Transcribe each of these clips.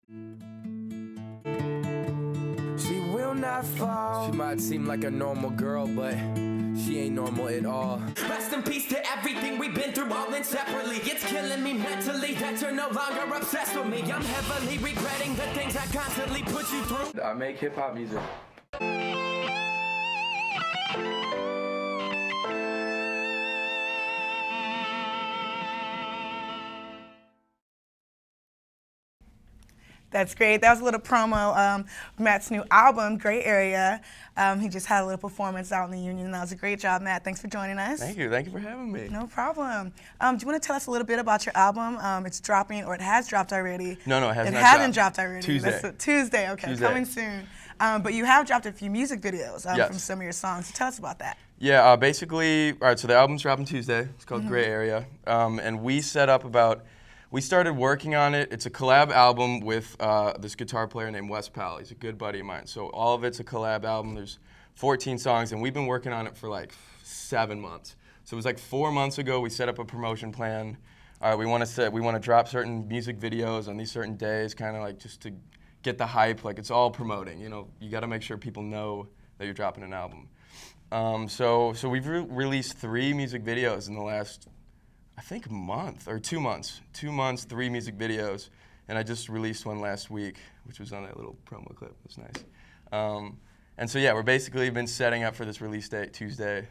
She will not fall. She might seem like a normal girl, but she ain't normal at all. Rest in peace to everything we've been through all separately. It's killing me mentally that you're no longer obsessed with me. I'm heavily regretting the things I constantly put you through. I make hip-hop music. That's great. That was a little promo of Matt's new album, Gray Area. He just had a little performance out in the Union. That was a great job, Matt. Thanks for joining us. Thank you. Thank you for having me. No problem. Do you want to tell us a little bit about your album? It's dropping, or it has dropped already. No, it has not. It hasn't dropped already. Tuesday. Tuesday, okay. Tuesday. Coming soon. But you have dropped a few music videos Yes. from some of your songs. So tell us about that. Yeah, basically, all right, so the album's dropping Tuesday. It's called Gray Area. And we started working on it. It's a collab album with this guitar player named Wes Powell. He's a good buddy of mine. So all of it's a collab album. There's 14 songs, and we've been working on it for like 7 months. So it was like 4 months ago we set up a promotion plan. All right, we want to drop certain music videos on these certain days, kind of like just to get the hype. Like it's all promoting. You know, you got to make sure people know that you're dropping an album. So we've released 3 music videos in the last, I think, month or 2 months. 2 months, 3 music videos, and I just released one last week, which was on that little promo clip. It was nice. And so yeah, we're basically been setting up for this release date, Tuesday.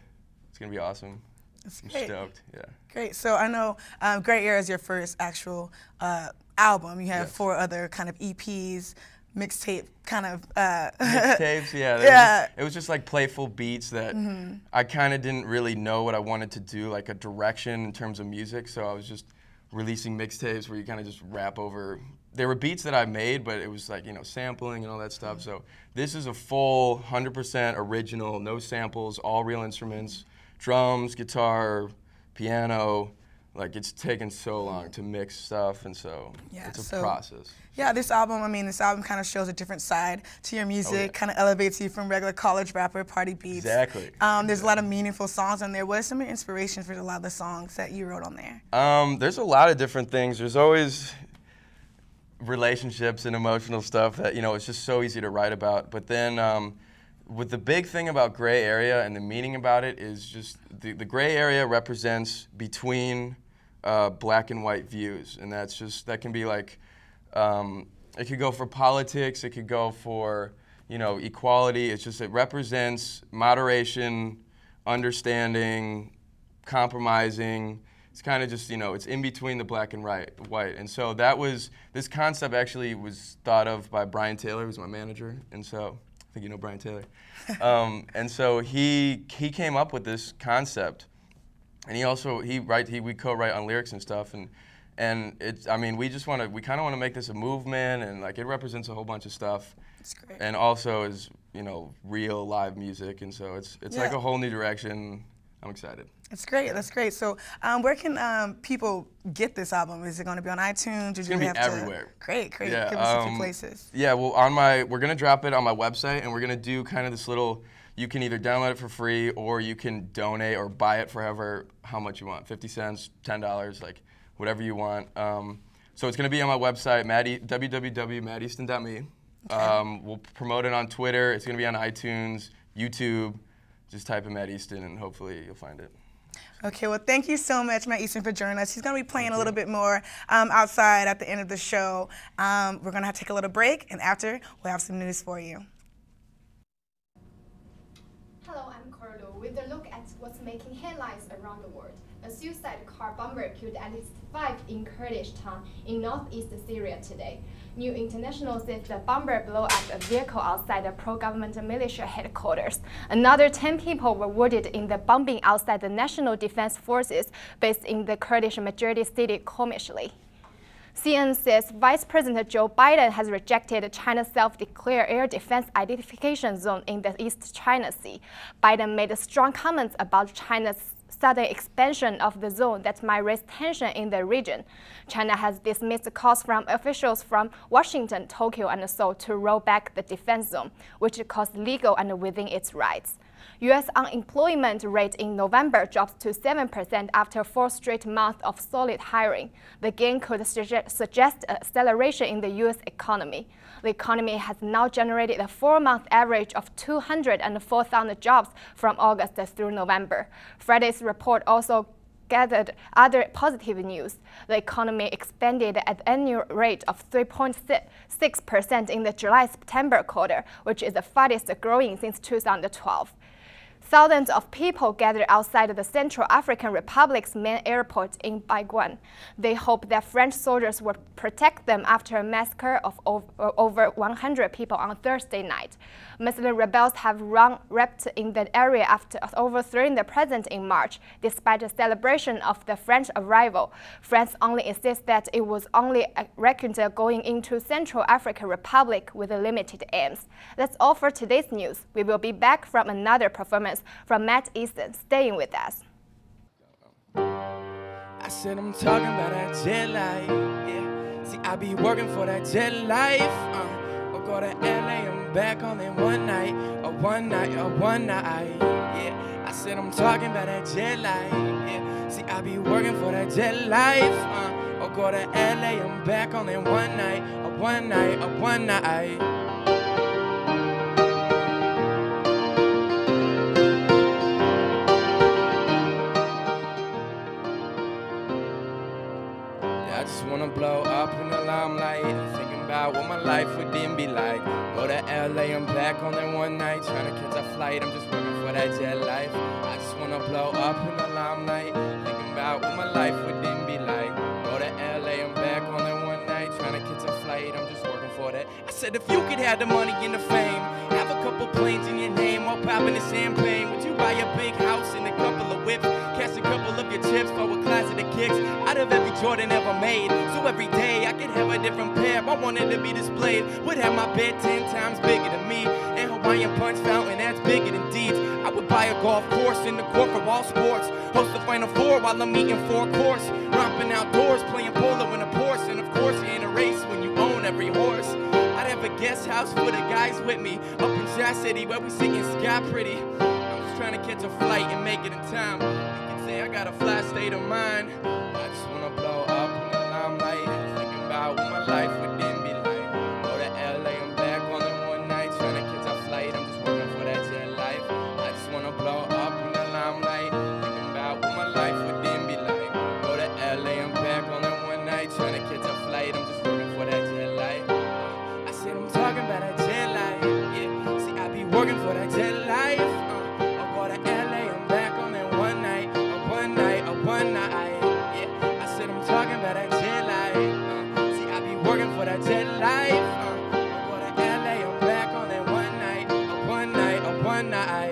It's gonna be awesome. That's I'm great. stoked. Yeah. Great. So I know Gray Area is your first actual album. You have Yes. 4 other kind of EPs, mixtape kind of. Mixtapes, yeah. Yeah. It was just like playful beats that I kind of didn't really know what I wanted to do, like a direction in terms of music. So I was just releasing mixtapes where you kind of just rap over. There were beats that I made, but it was like, you know, sampling and all that stuff. So this is a full 100% original, no samples, all real instruments, drums, guitar, piano. Like, it's taken so long to mix stuff, and so Yeah, it's a process. Yeah, this album kind of shows a different side to your music, kind of elevates you from regular college rapper, party beats. Exactly. There's a lot of meaningful songs on there. What are some of your inspirations for a lot of the songs that you wrote on there? There's a lot of different things. There's always relationships and emotional stuff that, you know, it's just so easy to write about. But then with the big thing about Gray Area and the meaning about it is just the gray area represents between black and white views, and that can be like, it could go for politics, it could go for, you know, equality. It represents moderation, understanding, compromising. It's kind of just, you know, it's in between the black and white. And so this concept actually was thought of by Brian Taylor, who's my manager, and so, I think you know Brian Taylor. And so he came up with this concept. And we co-write on lyrics and stuff, and it's, I mean, we kind of want to make this a movement, and like it represents a whole bunch of stuff. It's great. And also is, you know, real live music, and so it's like a whole new direction. I'm excited. It's great. That's great. So where can people get this album? Is it going to be on iTunes? It's going to be everywhere. Great. Yeah, Give us a few places. Yeah, well, we're going to drop it on my website, and we're going to do kind of this little, you can either download it for free, or you can donate or buy it for how much you want, 50 cents, $10, like whatever you want. So it's going to be on my website, www.matteaston.me. Okay. We'll promote it on Twitter. It's going to be on iTunes, YouTube. Just type in Matt Easton, and hopefully you'll find it. Okay, well, thank you so much, Matt Easton, for joining us. He's going to be playing a little bit more outside at the end of the show. We're going to have to take a little break, and after, we'll have some news for you. Hello, I'm Cordo with a look at what's making headlines around the world. A suicide car bomber killed at least 5 in Kurdish town in northeast Syria today. New International says the bomber blew up a vehicle outside the pro-government militia headquarters. Another 10 people were wounded in the bombing outside the National Defense Forces based in the Kurdish majority city Qomishli. CNN says Vice President Joe Biden has rejected China's self-declared air defense identification zone in the East China Sea. Biden made strong comments about China's sudden expansion of the zone that might raise tension in the region. China has dismissed calls from officials from Washington, Tokyo, and Seoul to roll back the defense zone, which calls legal and within its rights. U.S. unemployment rate in November drops to 7% after 4 straight months of solid hiring. The gain could suggest acceleration in the U.S. economy. The economy has now generated a 4-month average of 204,000 jobs from August through November. Friday's report also gathered other positive news. The economy expanded at an annual rate of 3.6% in the July-September quarter, which is the fastest growing since 2012. Thousands of people gathered outside the Central African Republic's main airport in Bangui. They hope that French soldiers will protect them after a massacre of over 100 people on Thursday night. Muslim rebels have erupted in the area after overthrowing the president in March, despite the celebration of the French arrival. France only insists that it was only reckoned going into Central African Republic with limited aims. That's all for today's news. We will be back from another performance from Easton. Staying with us. I said I'm talking about that jet life, yeah. See, I be working for that jet life, I'll go to LA and back on in one night, yeah. I said I'm talking about that jet life, yeah. See, I be working for that jet life, I'll go to LA and back on in one night. I just wanna blow up in the limelight, thinking about what my life would then be like. Go to LA, I'm back on that one night, trying to catch a flight, I'm just working for that jet life. I just wanna blow up in the limelight, thinking about what my life would then be like. Go to LA, I'm back on that one night, trying to catch a flight, I'm just working for that. I said if you could have the money and the fame, have a couple planes in your name while popping the champagne, would you buy a big house and a couple of whips, cash a couple of your chips for a class of the kicks out of every Jordan ever made? So every day I could have a different pair, I wanted to be displayed. Would have my bed 10 times bigger than me, and Hawaiian punch fountain that's bigger than Deeds. I would buy a golf course in the court for all sports, host the Final Four while I'm eating 4 course, romping outdoors, playing polo in a Porsche, and of course you're in a race when you own every horse. I'd have a guest house for the guys with me, up in Jazz City where we singing Sky Pretty. I'm just trying to catch a flight and make it in time. You can say I got a fly state of mind. I just wanna blow up in the limelight, thinking about what my life would then be like. Go to LA, I'm back on it one night, trying to catch a flight, I'm just working for that jet life. I just wanna blow up in the limelight, thinking about what my life would then be like. Go to LA, I'm back on it one night, trying to catch a flight, I'm just working for that jet life. I said I'm talking about that jet life, yeah. See, I be working for that jet life, I'll go to LA, I'm back on it one night, yeah. I said I'm talking about that jet life, see, I be working for that jet life, I'll go to LA, I'm back on it one night.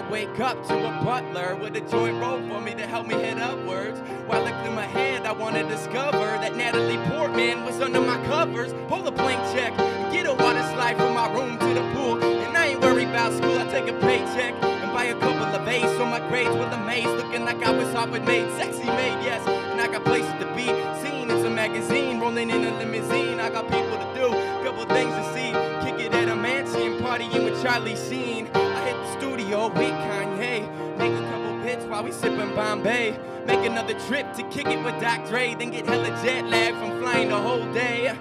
Wake up to a butler with a joint roll for me to help me head upwards. While I clear my head, I want to discover that Natalie Portman was under my covers. Pull a blank check and get a water slide from my room to the pool. And I ain't worried about school, I take a paycheck and buy a couple of A's so my grades will amaze. Looking like I was Harvard made, sexy made, yes. And I got places to be, seen in some magazine, rolling in a limousine. I got people to do, couple things to see. Kick it at a mansion, partying with Charlie Sheen. I hit the studio with Kanye, make a couple hits while we sippin' Bombay. Make another trip to kick it with Dr. Dre, then get hella jet lag from flying the whole day. I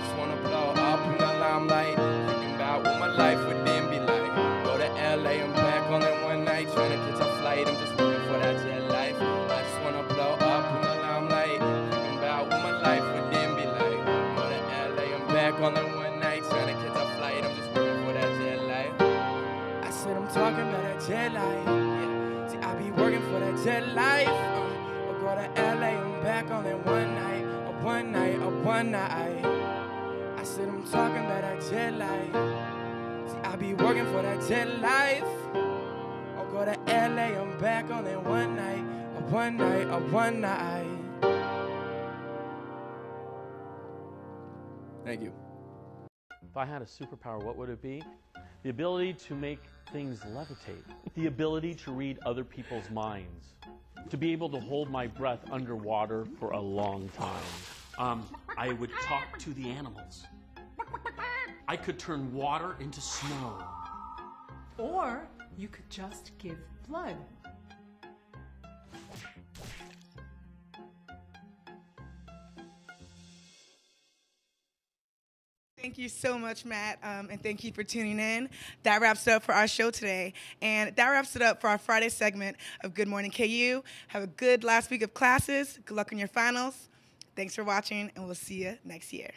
just wanna blow up in the limelight, thinking about what my life would then be like. Go to LA, I'm back on it one night, trying to catch a flight, I'm just working for that jet life. I just wanna blow up in the limelight, thinking about what my life would then be like. Go to LA, I'm back on it one night, trying to catch a flight, I'm just working for that jet life. I said I'm talking about that jet life, yeah. See, I be working for that jet life, I'll go to LA, I'm back on it one night. I said I'm talking about that jet life. See, I be working for that jet life. I'll go to LA, I'm back on it one night. Thank you. If I had a superpower, what would it be? The ability to make things levitate. The ability to read other people's minds. To be able to hold my breath underwater for a long time. I would talk to the animals. I could turn water into snow. Or you could just give blood. Thank you so much, Matt, and thank you for tuning in. That wraps it up for our show today, and that wraps it up for our Friday segment of Good Morning KU. Have a good last week of classes. Good luck in your finals. Thanks for watching, and we'll see you next year.